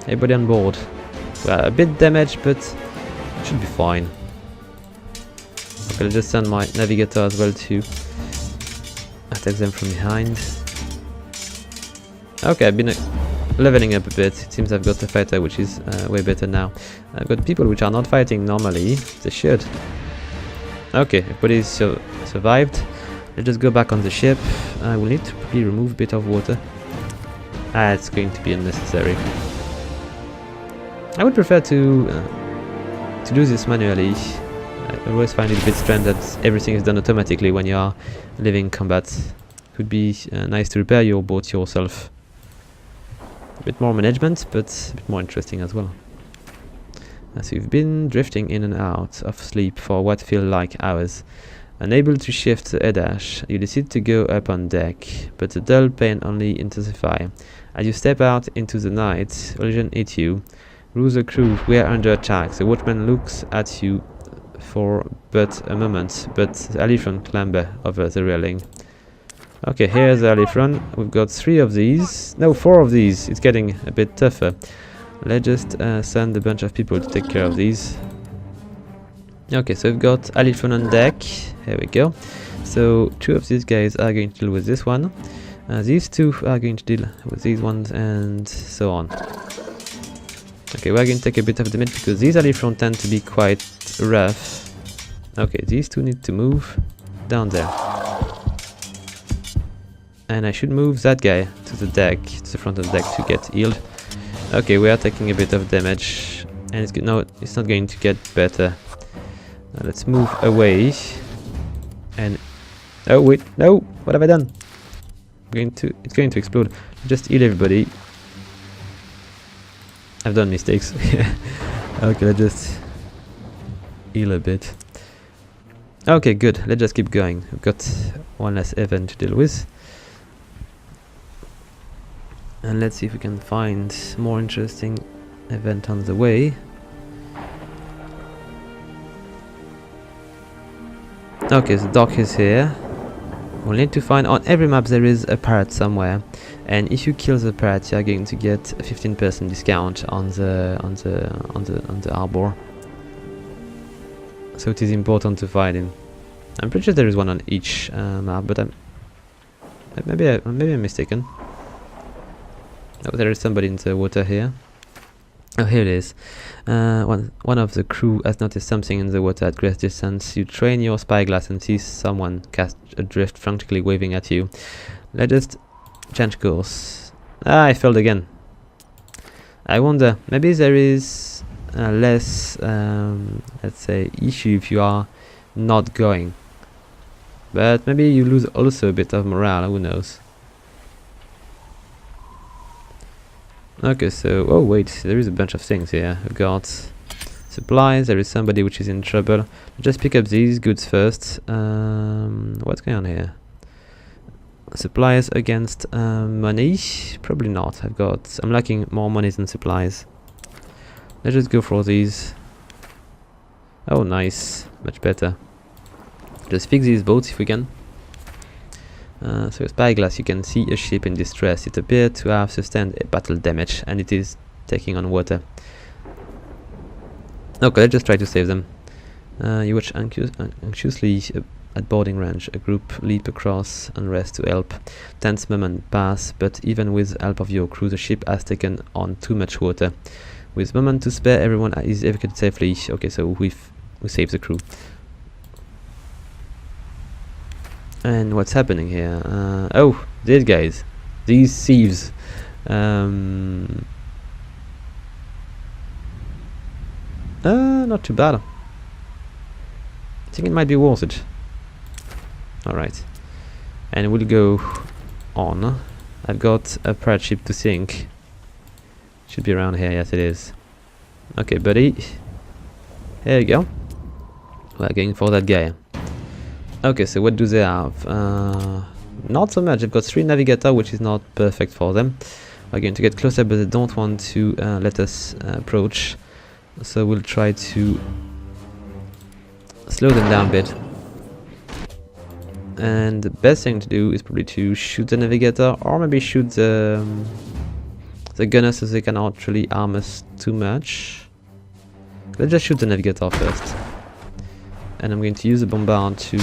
A: Everybody on board. Well, a bit damaged, but it should be fine. Okay, let's just send my navigator as well to attack them from behind. Okay, I've been leveling up a bit. It seems I've got a fighter which is way better now. I've got people which are not fighting normally. They should. Okay, everybody's survived. Let's just go back on the ship. I will need to probably remove a bit of water. It's going to be unnecessary. I would prefer to do this manually. I always find it a bit strange that everything is done automatically when you are living combat. It would be nice to repair your boat yourself. A bit more management, but a bit more interesting as well. So you've been drifting in and out of sleep for what feel like hours. Unable to shift the head-ash, you decide to go up on deck, but the dull pain only intensifies. As you step out into the night, collision hits you. Lose the crew, we are under attack. The watchman looks at you for but a moment, but the Alifron clamber over the railing. Okay, here's the Alifron. We've got 3 of these. No, 4 of these. It's getting a bit tougher. Let's just send a bunch of people to take care of these. Okay, so we've got Alifron on deck. Here we go. So 2 of these guys are going to deal with this one. These 2 are going to deal with these ones, and so on. Okay, we're going to take a bit of damage because these Alifron tend to be quite rough. Okay, these 2 need to move down there. And I should move that guy to the deck, to the front of the deck to get healed. Okay, we are taking a bit of damage. And it's good. No, it's not going to get better. Now let's move away. And oh wait, no! What have I done? It's going to explode. Just heal everybody. I've done mistakes. Okay, let's just heal a bit. Okay, good. Let's just keep going. We've got one less event to deal with. And let's see if we can find more interesting event on the way. Okay, the dock is here. We'll need to find, on every map there is a parrot somewhere, and if you kill the parrot you are going to get a 15% discount on the harbor. So it is important to find him. I'm pretty sure there is one on each map, but maybe I'm mistaken. Oh, there is somebody in the water here. Oh, here it is. One of the crew has noticed something in the water at great distance. You train your spyglass and see someone cast adrift, frantically waving at you. Let's just change course. I failed again. I wonder, maybe there is less, let's say, issue if you are not going. But maybe you lose also a bit of morale, who knows. Okay, so, oh wait, there is a bunch of things here. We've got supplies, there is somebody which is in trouble. Just pick up these goods first. What's going on here? Supplies against money? Probably not. I'm lacking more money than supplies. Let's just go for these. Oh, nice. Much better. Just fix these boats if we can. So with spyglass you can see a ship in distress. It appeared to have sustained a battle damage and it is taking on water. Okay, let's just try to save them. You watch anxiously at boarding range. A group leap across and rest to help. Tense moment pass, but even with help of your crew the ship has taken on too much water. With moment to spare, everyone is evacuated safely. Okay, so we save the crew. And what's happening here? Oh, these guys. These thieves. Not too bad. I think it might be worth it. Alright. And we'll go on. I've got a pirate ship to sink. Should be around here, yes it is. Okay, buddy. Here you go. We're going for that guy. Okay, so what do they have? Not so much. They've got 3 navigator, which is not perfect for them. We're going to get closer, but they don't want to let us approach. So we'll try to slow them down a bit. And the best thing to do is probably to shoot the navigator, or maybe shoot the gunner so they cannot really harm us too much. Let's just shoot the navigator first. And I'm going to use the bombard to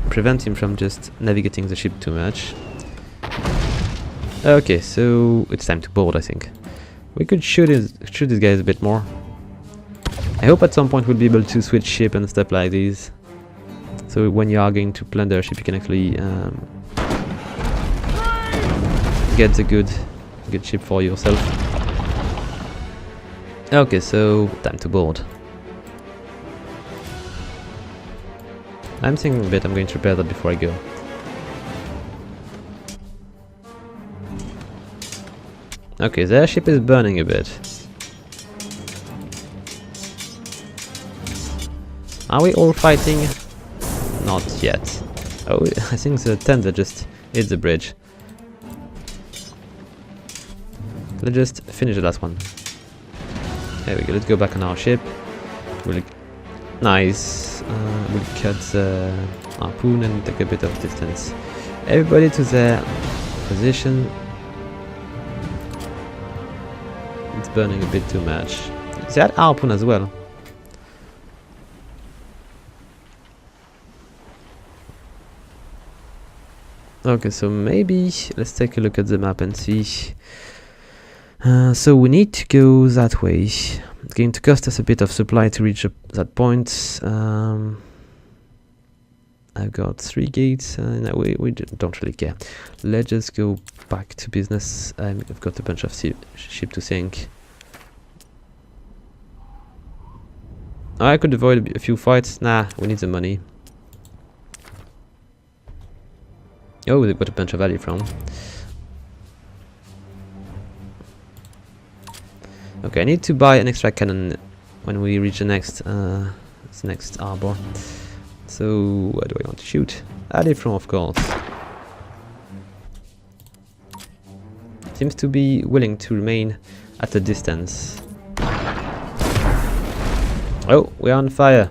A: prevent him from just navigating the ship too much. Okay, so it's time to board, I think. We could shoot these guys a bit more. I hope at some point we'll be able to switch ship and stuff like these. So when you are going to plunder a ship, you can actually get the good ship for yourself. Okay, so time to board. I'm thinking a bit. I'm going to repair that before I go. Okay, their ship is burning a bit. Are we all fighting? Not yet. Oh, I think the tender just hit the bridge. Let's just finish the last one. There we go, let's go back on our ship. Nice. We'll cut the harpoon and take a bit of distance. Everybody to their position. It's burning a bit too much. They had harpoon as well. Okay, so maybe let's take a look at the map and see. So we need to go that way. It's going to cost us a bit of supply to reach that point. I've got 3 gates. No, we don't really care. Let's just go back to business. I've got a bunch of ship to sink. I could avoid a few fights. Nah, we need the money. Oh, they've got a bunch of value from. Okay, I need to buy an extra cannon when we reach the next harbor. So, what do I want to shoot? Alley from, of course. Seems to be willing to remain at a distance. Oh, we're on fire.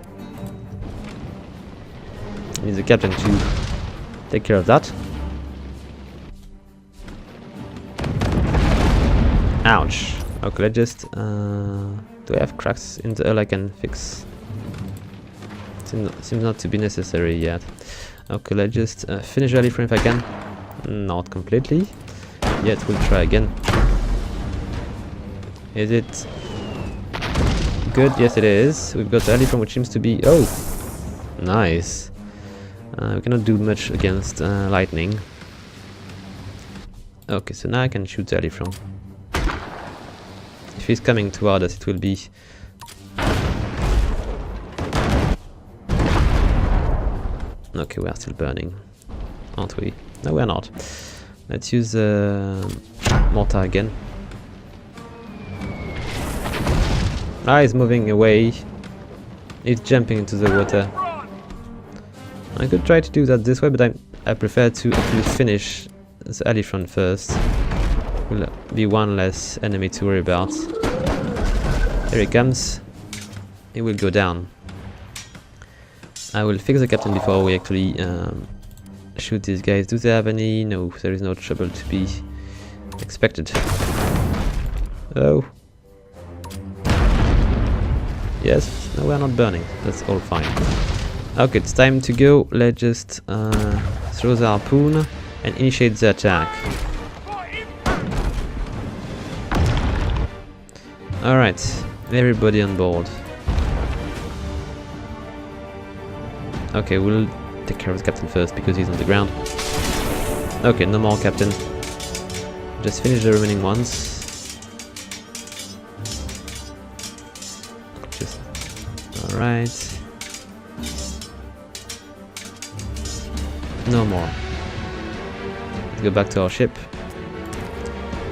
A: Need the captain to take care of that. Ouch. Okay, let's just... do I have cracks in the hull I can fix? Seems not to be necessary yet. Okay, let's just finish early frame if I can. Not completely. Yet we'll try again. Is it good? Yes, it is. We've got early frame which seems to be... Oh! Nice. We cannot do much against lightning. Okay, so now I can shoot the early frame. If he's coming toward us, it will be... Okay, we are still burning, aren't we? No, we are not. Let's use mortar again. Ah, he's moving away. He's jumping into the water. I could try to do that this way, but I prefer to actually finish the elephant first. Will be one less enemy to worry about. Here he comes. He will go down. I will fix the captain before we actually shoot these guys. Do they have any? No, there is no trouble to be expected. Oh. Yes, no, we are not burning. That's all fine. Okay, it's time to go. Let's just throw the harpoon and initiate the attack. Alright, everybody on board. Okay, we'll take care of the captain first because he's on the ground. Okay, no more captain. Just finish the remaining ones. Just... Alright. No more. Let's go back to our ship.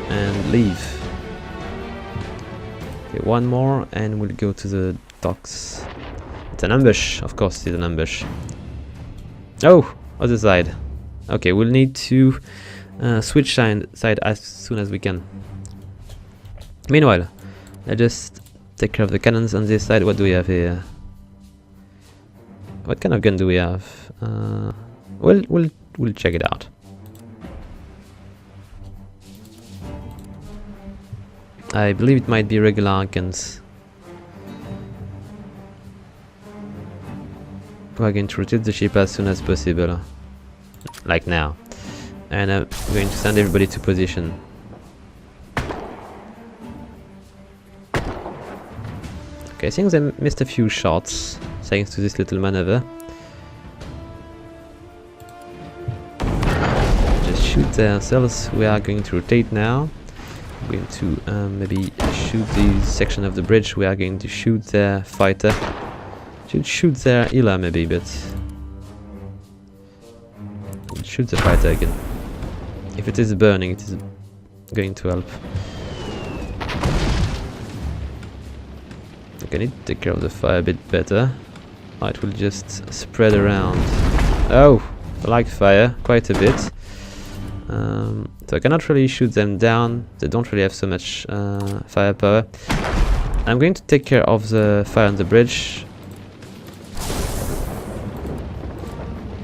A: And leave. Okay, one more and we'll go to the docks. It's an ambush, of course it's an ambush. Oh, other side. Okay, we'll need to switch side as soon as we can. Meanwhile, let's just take care of the cannons on this side. What do we have here? What kind of gun do we have? We'll check it out. I believe it might be regular guns. We're going to rotate the ship as soon as possible, like now, and I'm going to send everybody to position. Okay, I think they missed a few shots thanks to this little maneuver. Just shoot themselves. We are going to rotate now. We're going to maybe shoot the section of the bridge. We are going to shoot their fighter. Should shoot their Ila maybe, but shoot the fighter again. If it is burning, it is going to help. Okay, I need to take care of the fire a bit better. It will just spread around. Oh, I like fire quite a bit. So I cannot really shoot them down. They don't really have so much firepower. I'm going to take care of the fire on the bridge.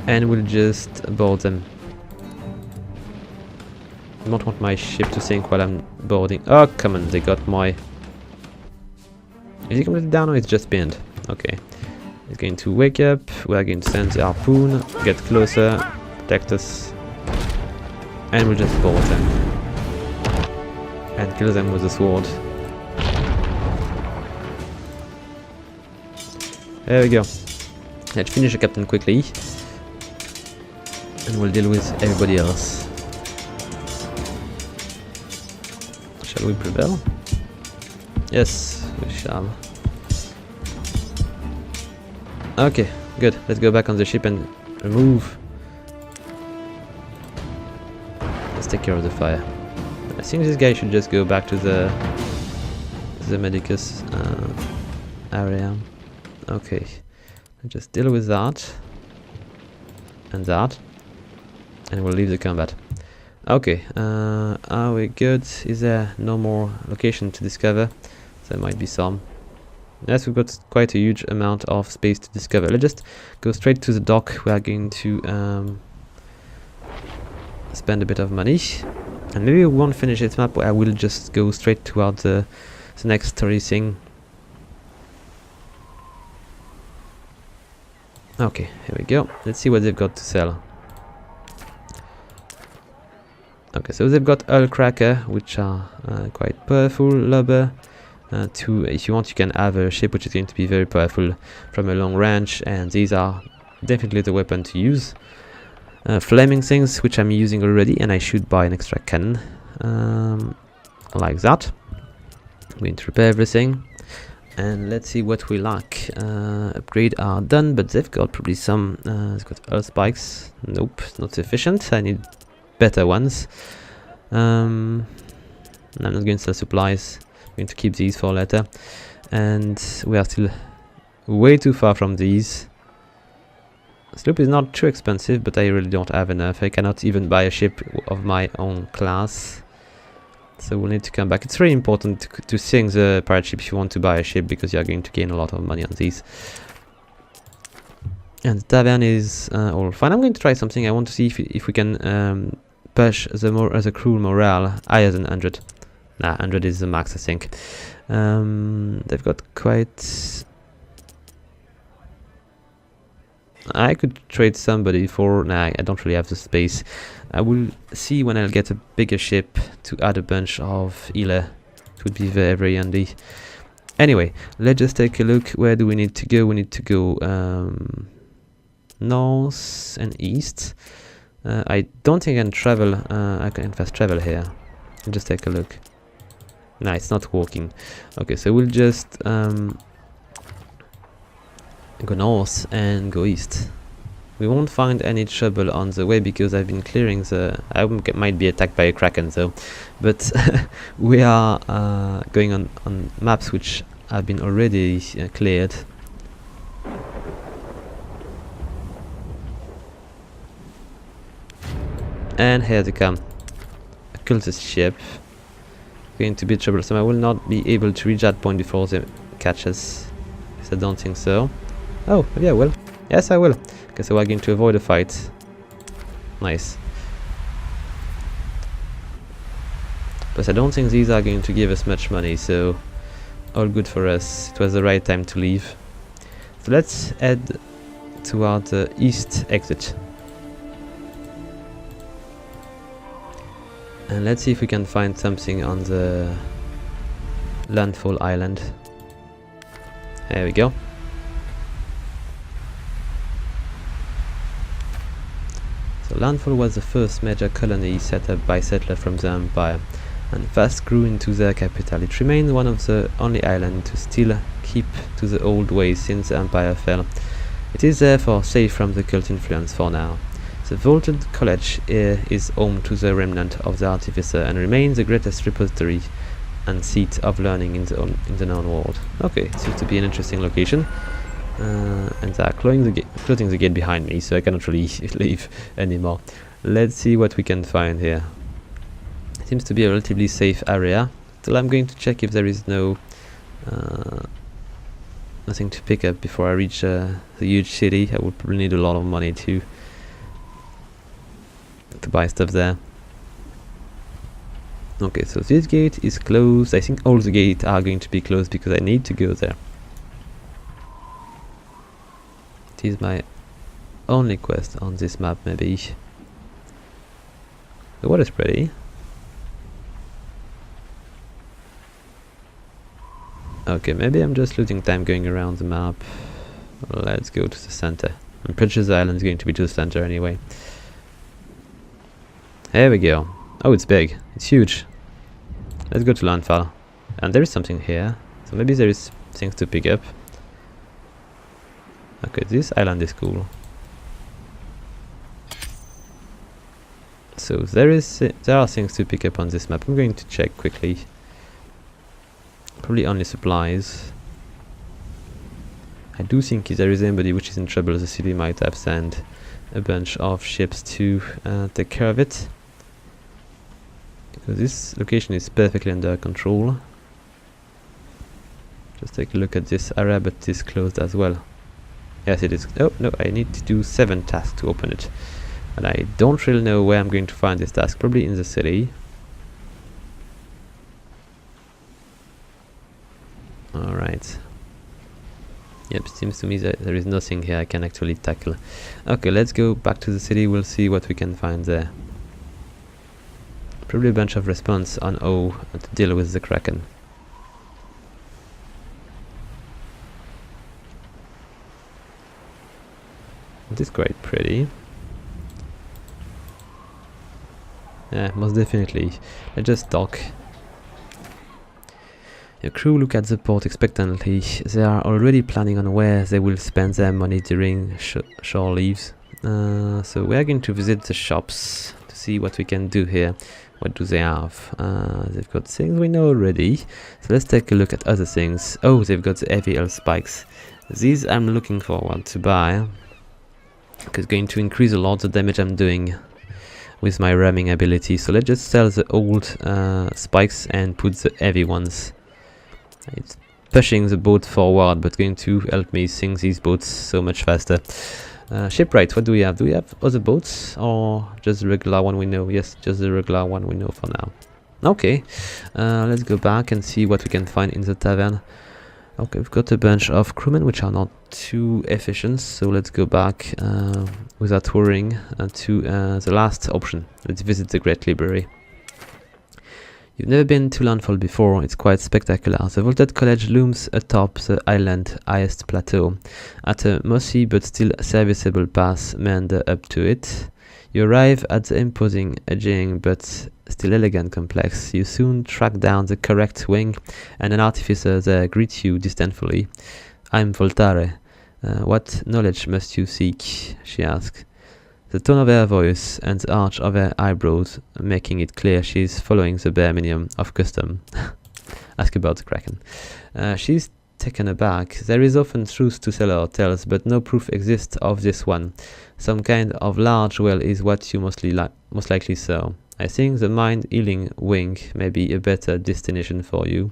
A: And we'll just board them. I don't want my ship to sink while I'm boarding. Oh, come on, they got my... Is he completely down or it's just pinned? Okay. He's going to wake up. We are going to send the harpoon, get closer, protect us. And we'll just board them. And kill them with a sword. There we go. Let's finish the captain quickly. And we'll deal with everybody else. Shall we prevail? Yes, we shall. Okay, good. Let's go back on the ship and remove. Let's take care of the fire. I think this guy should just go back to the medicus area. Okay, I'll just deal with that and that. And we'll leave the combat. Okay, are we good? Is there no more location to discover? There might be some. Yes, we've got quite a huge amount of space to discover. Let's just go straight to the dock. We are going to spend a bit of money. And maybe we won't finish this map, I will just go straight towards the next story thing. Okay, here we go. Let's see what they've got to sell. Okay, so they've got hull cracker, which are quite powerful. Lubber, if you want, you can have a ship which is going to be very powerful from a long range, and these are definitely the weapon to use. Flaming things, which I'm using already, and I should buy an extra cannon, like that. I'm going to repair everything, and let's see what we lack. Upgrade are done, but they've got probably some. It's got hull spikes. Nope, not sufficient. I need better ones. I'm not going to sell supplies. I'm going to keep these for later. And we are still way too far from these. Sloop is not too expensive, but I really don't have enough. I cannot even buy a ship of my own class. So we'll need to come back. It's very important to sink the pirate ship if you want to buy a ship, because you are going to gain a lot of money on these. And the tavern is all fine. I'm going to try something. I want to see if we can push the crew morale higher than 100. Nah, 100 is the max, I think. They've got quite... I could trade somebody for... Nah, I don't really have the space. I will see when I'll get a bigger ship to add a bunch of Ila. It would be very, very handy. Anyway, let's just take a look. Where do we need to go? We need to go north and east. I don't think I can travel. I can fast travel here. Just take a look. No, it's not working. Okay, so we'll just go north and go east. We won't find any trouble on the way because I've been clearing the... I might be attacked by a kraken though, but we are going on maps which have been already cleared. And here they come. A cultist ship. Going to be troublesome. I will not be able to reach that point before they catch us. Yes, I don't think so. Oh, maybe I will. Yes, I will. Okay, so we're going to avoid a fight. Nice. Plus, I don't think these are going to give us much money, so all good for us. It was the right time to leave. So let's head toward the east exit. And let's see if we can find something on the Landfall island. There we go. So Landfall was the first major colony set up by settlers from the Empire, and fast grew into their capital. It remained one of the only islands to still keep to the old ways since the Empire fell. It is therefore safe from the cult influence for now. The vaulted college is home to the remnant of the artificer and remains the greatest repository and seat of learning in the known world. Okay, seems to be an interesting location. And they are closing the gate behind me, so I cannot really leave anymore. Let's see what we can find here. Seems to be a relatively safe area. Still, I'm going to check if there is nothing to pick up before I reach the huge city. I would probably need a lot of money to buy stuff there. Okay, so this gate is closed. I think all the gates are going to be closed because I need to go there. It is my only quest on this map, maybe. The water is pretty. Okay, maybe I'm just losing time going around the map. Let's go to the center. I'm pretty sure the island is going to be to the center anyway. There we go. Oh, it's big. It's huge. Let's go to Landfall. And there is something here. So maybe there is things to pick up. Okay, this island is cool. So there are things to pick up on this map. I'm going to check quickly. Probably only supplies. I do think if there is anybody which is in trouble, the city might have sent a bunch of ships to take care of it. Because this location is perfectly under control. Just take a look at this area, but it is closed as well. Yes, it is. Oh, no, I need to do 7 tasks to open it. And I don't really know where I'm going to find this task. Probably in the city. Alright. Yep, seems to me that there is nothing here I can actually tackle. Okay, let's go back to the city. We'll see what we can find there. Probably a bunch of response on how to deal with the Kraken. It is quite pretty. Yeah, most definitely. Let's just talk. Your crew look at the port expectantly. They are already planning on where they will spend their money during shore leaves. So we are going to visit the shops to see what we can do here. What do they have? They've got things we know already. So let's take a look at other things. Oh, they've got the heavy hull spikes. These I'm looking forward to buy. Because it's going to increase a lot the damage I'm doing with my ramming ability. So let's just sell the old spikes and put the heavy ones. It's pushing the boat forward, but going to help me sink these boats so much faster. Shipwright, what do we have? Do we have other boats or just the regular one we know? Yes, just the regular one we know for now. Okay, let's go back and see what we can find in the tavern. Okay, we've got a bunch of crewmen which are not too efficient, so let's go back without worrying to the last option. Let's visit the Great Library. You've never been to Landfall before. It's quite spectacular. The vaulted college looms atop the island's highest plateau, at a mossy but still serviceable path meander up to it. You arrive at the imposing, aging but still elegant complex. You soon track down the correct wing, and an artificer there greets you disdainfully. "I'm Voltare. What knowledge must you seek?" she asks. The tone of her voice and the arch of her eyebrows making it clear she is following the bare minimum of custom. Ask about the Kraken. She's taken aback. There is often truth to seller tales, but no proof exists of this one. Some kind of large whale is what you most likely saw. I think the mind healing wing may be a better destination for you.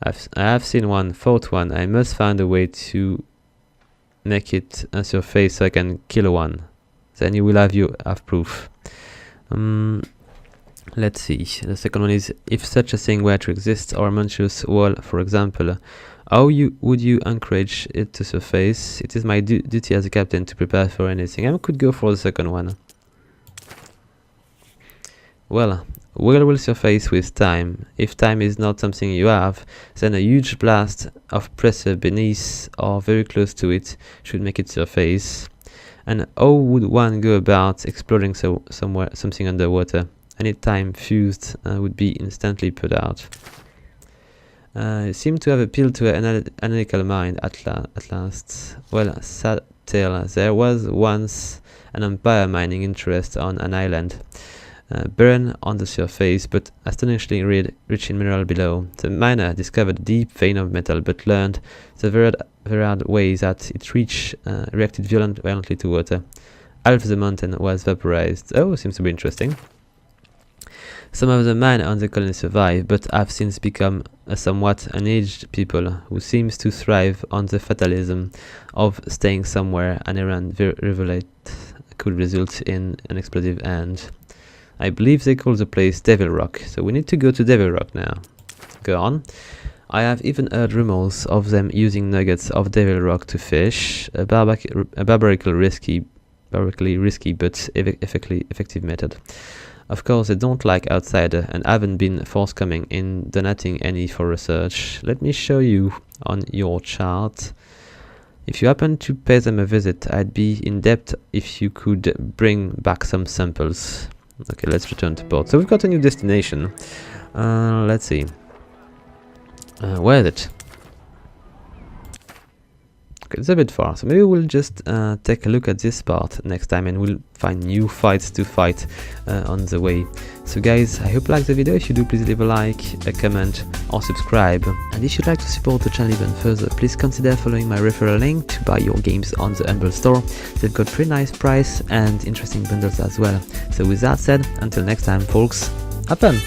A: I have seen one, fought one. I must find a way to make it surface so I can kill one. Then you will have proof. Let's see. The second one is, if such a thing were to exist, or a monstrous wall, for example, how would you encourage it to surface? It is my duty as a captain to prepare for anything. I could go for the second one. Well, whale will surface with time. If time is not something you have, then a huge blast of pressure beneath or very close to it should make it surface. And how would one go about exploring something underwater? Any time fused would be instantly put out. It seemed to have appealed to an analytical mind at last. Well, sad tale. There was once an empire mining interest on an island. Barren on the surface, but astonishingly rich in mineral below. The miner discovered a deep vein of metal, but learned the varied ways that it reacted violently to water. Half the mountain was vaporized. Oh, seems to be interesting. Some of the men on the colony survived, but have since become a somewhat unaged people who seems to thrive on the fatalism of staying somewhere an errand revelate could result in an explosive end. I believe they call the place Devil Rock, so we need to go to Devil Rock now. Go on. I have even heard rumors of them using nuggets of Devil Rock to fish, a barbarically risky but effective method. Of course, they don't like outsider and haven't been forthcoming in donating any for research. Let me show you on your chart. If you happen to pay them a visit, I'd be in debt if you could bring back some samples. Okay, let's return to port. So we've got a new destination. Let's see. Where is it? Okay, it's a bit far, so maybe we'll just take a look at this part next time, and we'll find new fights to fight on the way. So guys, I hope you liked the video. If you do, please leave a like, a comment, or subscribe. And if you'd like to support the channel even further, please consider following my referral link to buy your games on the Humble store. They've got pretty nice price and interesting bundles as well. So with that said, until next time folks, happen!